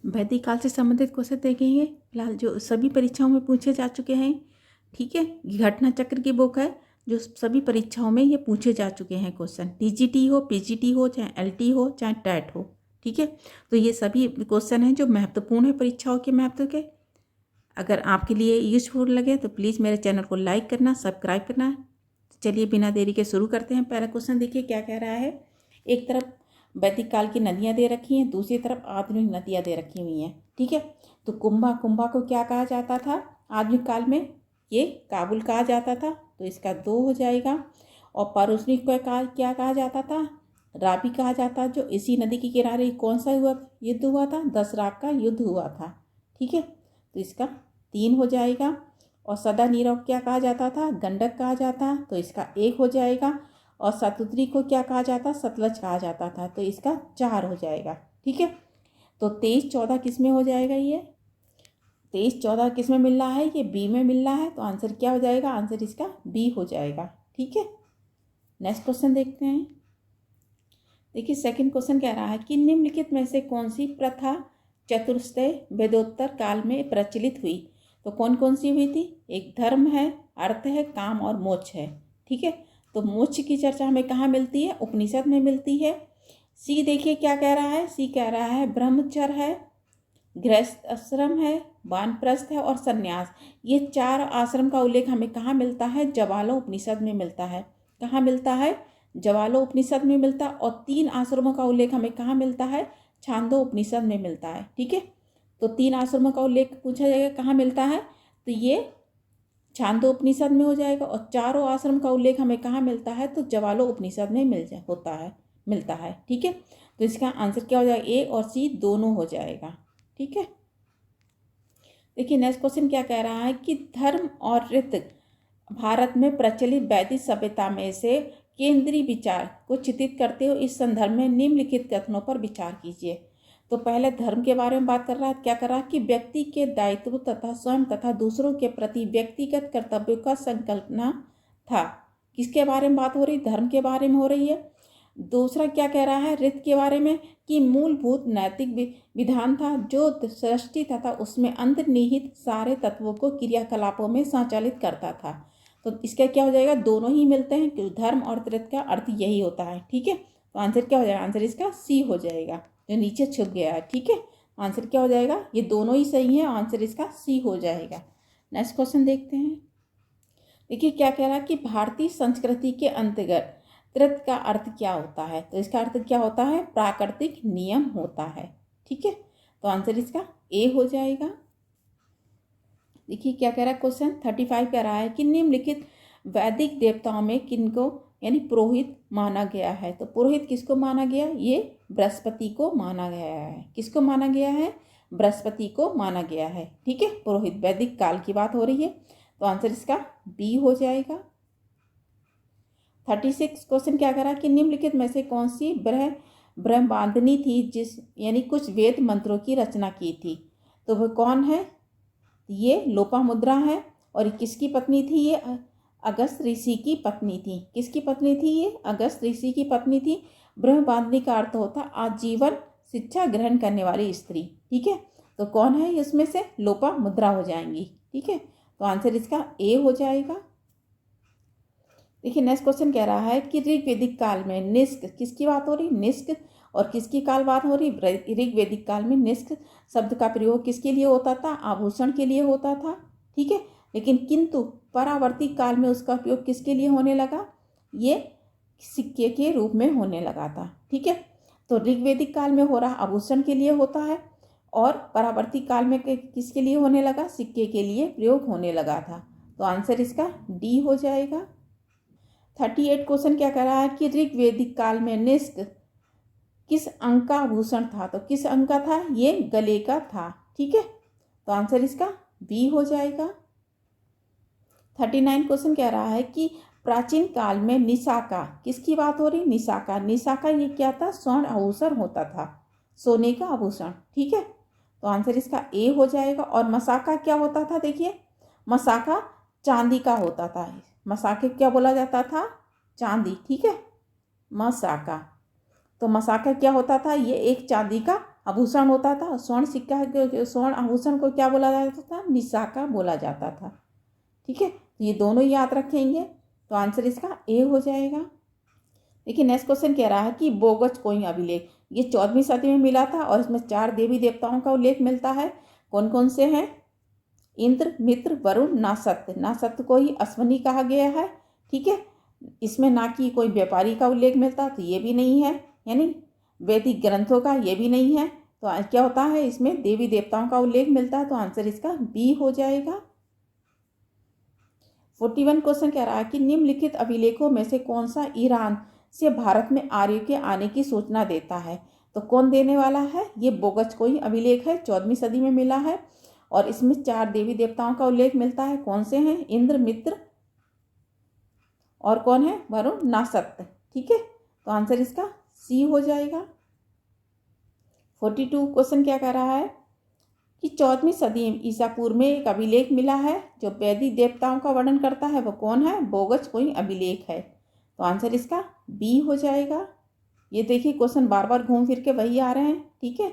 वैदिक काल से संबंधित क्वेश्चन देखेंगे फिलहाल जो सभी परीक्षाओं में पूछे जा चुके हैं। ठीक है, घटना चक्र की बुक है जो सभी परीक्षाओं में ये पूछे जा चुके हैं क्वेश्चन, टीजीटी हो, पीजीटी हो, चाहे एलटी हो, चाहे टेट हो। ठीक है, तो ये सभी क्वेश्चन हैं जो महत्वपूर्ण है परीक्षाओं के महत्व के। अगर आपके लिए यूजफुल लगे तो प्लीज़ मेरे चैनल को लाइक करना, सब्सक्राइब करना। चलिए बिना देरी के शुरू करते हैं। पहला क्वेश्चन देखिए क्या कह रहा है। एक तरफ वैदिक काल की नदियाँ दे रखी हैं, दूसरी तरफ आधुनिक नदियाँ दे रखी हुई हैं। ठीक है, तो कुंभा को क्या कहा जाता था आधुनिक काल में? ये काबुल कहा जाता था, तो इसका 2 हो जाएगा। और परुस्नी को क्या कहा जाता था? रावी कहा जाता, जो इसी नदी के किनारे कौन सा युद्ध हुआ था? दसराक का युद्ध हुआ था। ठीक है, तो इसका 3 हो जाएगा। और सदा नीरव क्या कहा जाता था? गंडक कहा जाता, तो इसका 1 हो जाएगा। और सतुद्री को क्या कहा जाता? सतलज कहा जाता था, तो इसका 4 हो जाएगा। ठीक है, तो 23-14 किस में हो जाएगा? ये 23-14 किस में मिल रहा है? ये बी में मिल रहा है, तो आंसर क्या हो जाएगा? आंसर इसका बी हो जाएगा। ठीक है, नेक्स्ट क्वेश्चन देखते हैं। देखिए सेकंड क्वेश्चन कह रहा है कि निम्नलिखित में से कौन सी प्रथा चतुर्स्तय वेदोत्तर काल में प्रचलित हुई? तो कौन कौन सी हुई थी? एक धर्म है, अर्थ है, काम और मोक्ष है। ठीक है, तो मोक्ष की चर्चा हमें कहाँ मिलती है? उपनिषद में मिलती है। सी देखिए क्या कह रहा है। सी कह रहा है ब्रह्मचर्य है, गृहस्थ आश्रम है, वानप्रस्थ है और संन्यास। ये 4 आश्रम का उल्लेख हमें कहाँ मिलता है? ज्वालो उपनिषद में मिलता है। कहाँ मिलता है? ज्वालो उपनिषद में मिलता है। और 3 आश्रमों का उल्लेख हमें कहाँ मिलता है? छांदो उपनिषद में मिलता है। ठीक है, तो 3 आश्रमों का उल्लेख पूछा जाएगा कहाँ मिलता है, तो ये छांदो उपनिषद में हो जाएगा। और 4 आश्रम का उल्लेख हमें कहाँ मिलता है? तो ज्वालो उपनिषद में मिलता है। ठीक है, तो इसका आंसर क्या हो जाएगा? ए और सी दोनों हो जाएगा। ठीक है, देखिए नेक्स्ट क्वेश्चन क्या कह रहा है कि धर्म और रीति भारत में प्रचलित वैदिक सभ्यता में से केंद्रीय विचार को चित्रित करते हुए इस संदर्भ में निम्नलिखित कथनों पर विचार कीजिए। तो पहले धर्म के बारे में बात कर रहा है। क्या कर रहा है कि व्यक्ति के दायित्व तथा स्वयं तथा दूसरों के प्रति व्यक्तिगत कर्तव्यों का संकल्पना था। किसके बारे में बात हो रही? धर्म के बारे में हो रही है। दूसरा क्या कह रहा है? रीत के बारे में, कि मूलभूत नैतिक विधान था जो सृष्टि तथा उसमें अंतर्निहित सारे तत्वों को क्रियाकलापों में संचालित करता था। तो इसका क्या हो जाएगा? दोनों ही मिलते हैं, क्योंकि धर्म और रीत का अर्थ यही होता है। ठीक है, तो आंसर क्या हो जाएगा? आंसर इसका सी हो जाएगा, जो नीचे छुप गया है। ठीक है, आंसर क्या हो जाएगा? ये दोनों ही सही है, आंसर इसका सी हो जाएगा। नेक्स्ट क्वेश्चन देखते हैं। देखिए क्या कह रहा है कि भारतीय संस्कृति के अंतर्गत त्रित का अर्थ क्या होता है? तो इसका अर्थ क्या होता है? प्राकृतिक नियम होता है। ठीक है, तो आंसर इसका ए हो जाएगा। देखिए क्या कह रहा है क्वेश्चन 35 कह रहा है कि निम्नलिखित वैदिक देवताओं में किनको यानी पुरोहित माना गया है? तो पुरोहित किसको माना गया? ये बृहस्पति को माना गया है। किसको माना गया है? बृहस्पति को माना गया है। ठीक है, पुरोहित वैदिक काल की बात हो रही है, तो आंसर इसका बी हो जाएगा। 36 क्वेश्चन क्या करा कि निम्नलिखित में से कौन सी ब्रह्मवादिनी थी जिस यानी कुछ वेद मंत्रों की रचना की थी? तो वह कौन है? ये लोपामुद्रा है। और किसकी पत्नी थी? ये अगस्त ऋषि की पत्नी थी। किसकी पत्नी थी? ये अगस्त ऋषि की पत्नी थी। ब्रह्मवादिनी का अर्थ होता आजीवन शिक्षा ग्रहण करने वाली स्त्री। ठीक है, तो कौन है इसमें से? लोपामुद्रा हो जाएंगी। ठीक है, तो आंसर इसका ए हो जाएगा। देखिए नेक्स्ट क्वेश्चन कह रहा है कि ऋग्वैदिक काल में निष्क किसकी बात हो रही? निष्क। और किसकी काल बात हो रही? ऋग्वैदिक काल में निष्क शब्द का प्रयोग किसके लिए होता था? आभूषण के लिए होता था। ठीक है, लेकिन किंतु परावर्ती काल में उसका उपयोग किसके लिए होने लगा? ये सिक्के के रूप में होने लगा था। ठीक है, तो ऋग्वैदिक काल में हो रहा आभूषण के लिए होता है, और परावर्ती काल में किसके लिए होने लगा? सिक्के के लिए प्रयोग होने लगा था। तो आंसर इसका डी हो जाएगा। 38 क्वेश्चन क्या कह रहा है कि ऋग्वैदिक काल में निष्क किस अंग का आभूषण था? तो किस अंग का था? ये गले का था। ठीक है, तो आंसर इसका बी हो जाएगा। 39 क्वेश्चन कह रहा है कि प्राचीन काल में निशाका किसकी बात हो रही? निशाका ये क्या था? स्वर्ण आभूषण होता था, सोने का आभूषण। ठीक है, तो आंसर इसका ए हो जाएगा। और मसाका क्या होता था? देखिए मसाका चांदी का होता था। मसाके क्या बोला जाता था? चांदी। ठीक है, मसाका, तो मसाका क्या होता था? ये एक चांदी का आभूषण होता था। स्वर्ण सिक्का, स्वर्ण आभूषण को क्या बोला जाता था? निशाका बोला जाता था। ठीक है, तो ये दोनों याद रखेंगे, तो आंसर इसका ए हो जाएगा। देखिए नेक्स्ट क्वेश्चन कह रहा है कि बोगच कोई अभिलेख, ये 14वीं सदी में मिला था और इसमें 4 देवी देवताओं का उल्लेख मिलता है। कौन कौन से हैं? इंद्र, मित्र, वरुण, नासत्य। नासत्य को ही अश्वनी कहा गया है। ठीक है, इसमें ना कि कोई व्यापारी का उल्लेख मिलता, तो ये भी नहीं है, यानी वैदिक ग्रंथों का ये भी नहीं है। तो क्या होता है? इसमें देवी देवताओं का उल्लेख मिलता है, तो आंसर इसका बी हो जाएगा। 41 क्वेश्चन कह रहा है कि निम्नलिखित अभिलेखों में से कौन सा ईरान से भारत में आर्य के आने की सूचना देता है? तो कौन देने वाला है? ये बोगच कोई अभिलेख है, 14वीं सदी में मिला है और इसमें 4 देवी देवताओं का उल्लेख मिलता है। कौन से हैं? इंद्र, मित्र और कौन है? वरुण, नासत्य। ठीक है, तो आंसर इसका सी हो जाएगा। 42 क्वेश्चन क्या कह रहा है कि 14वीं सदी ईसा पूर्व में एक अभिलेख मिला है जो वैदिक देवताओं का वर्णन करता है। वो कौन है? बोगच कोई अभिलेख है, तो आंसर इसका बी हो जाएगा। ये देखिए क्वेश्चन बार बार घूम फिर के वही आ रहे हैं। ठीक है,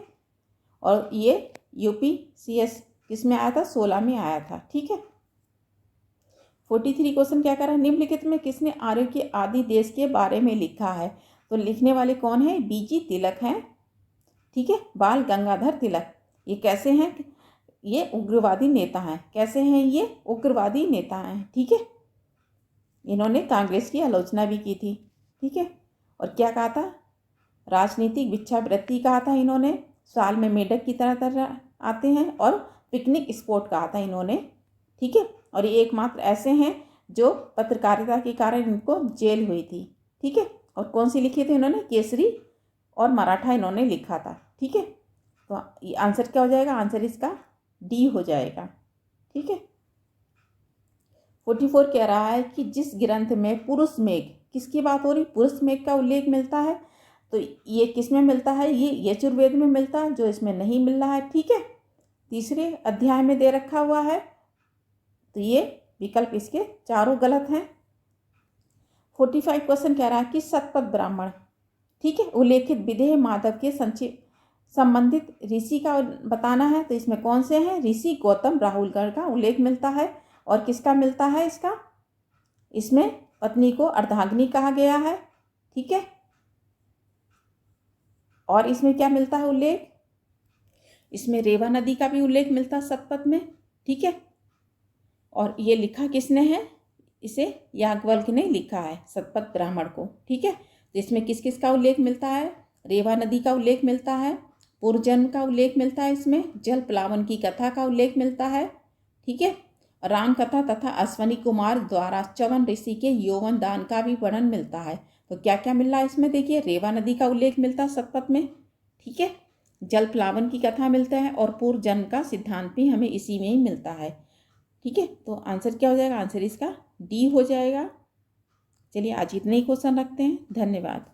और ये UPCS किस में आया था? 16 में आया था। ठीक है, 43 क्वेश्चन क्या कर रहा है? निम्नलिखित में किसने आर्य के आदि देश के बारे में लिखा है? तो लिखने वाले कौन है? BG तिलक हैं। ठीक है, बाल गंगाधर तिलक। ये कैसे हैं? ये उग्रवादी नेता हैं। कैसे हैं ये? उग्रवादी नेता हैं। ठीक है, इन्होंने कांग्रेस की आलोचना भी की थी। ठीक है, और क्या कहा था? राजनीतिक भिक्षावृत्ति कहा था इन्होंने, साल में मेढक की तरह आते हैं, और पिकनिक स्पॉट कहा था इन्होंने। ठीक है, और ये एकमात्र ऐसे हैं जो पत्रकारिता के कारण इनको जेल हुई थी। ठीक है, और कौन सी लिखी थी इन्होंने? केसरी और मराठा इन्होंने लिखा था। ठीक है, तो आंसर क्या हो जाएगा? आंसर इसका डी हो जाएगा। ठीक है, 44 कह रहा है कि जिस ग्रंथ में पुरुष मेघ, किसकी बात हो रही? पुरुष मेघ का उल्लेख मिलता है, तो ये किस में मिलता है? ये यजुर्वेद में मिलता है, जो इसमें नहीं मिल रहा है। ठीक है, तीसरे अध्याय में दे रखा हुआ है, तो ये विकल्प इसके चारों गलत हैं। 45 क्वेश्चन कह रहा है कि शतपथ ब्राह्मण, ठीक है, उल्लेखित विदेह माधव के संबंधित ऋषि का बताना है। तो इसमें कौन से हैं? ऋषि गौतम राहुलगढ़ का उल्लेख मिलता है। और किसका मिलता है? इसका, इसमें पत्नी को अर्धांगिनी कहा गया है। ठीक है, और इसमें क्या मिलता है उल्लेख? इसमें रेवा नदी का भी उल्लेख मिलता है शतपथ में। ठीक है, और ये लिखा किसने है? इसे याज्ञवल्क्य ने लिखा है, शतपथ ब्राह्मण को। ठीक है, तो इसमें किस किस का उल्लेख मिलता है? रेवा नदी का उल्लेख मिलता है, पूर्वजन्म का उल्लेख मिलता है, इसमें जल प्लावन की कथा का उल्लेख मिलता है। ठीक है, राम कथा तथा अश्वनी कुमार द्वारा च्यवन ऋषि के यौवन दान का भी वर्णन मिलता है। तो क्या क्या मिल रहा है इसमें? देखिए, रेवा नदी का उल्लेख मिलता है शतपथ में। ठीक है, जल प्लावन की कथा मिलता है, और पूर्व जन्म का सिद्धांत भी हमें इसी में ही मिलता है। ठीक है, तो आंसर क्या हो जाएगा? आंसर इसका डी हो जाएगा। चलिए आज इतने ही क्वेश्चन रखते हैं। धन्यवाद।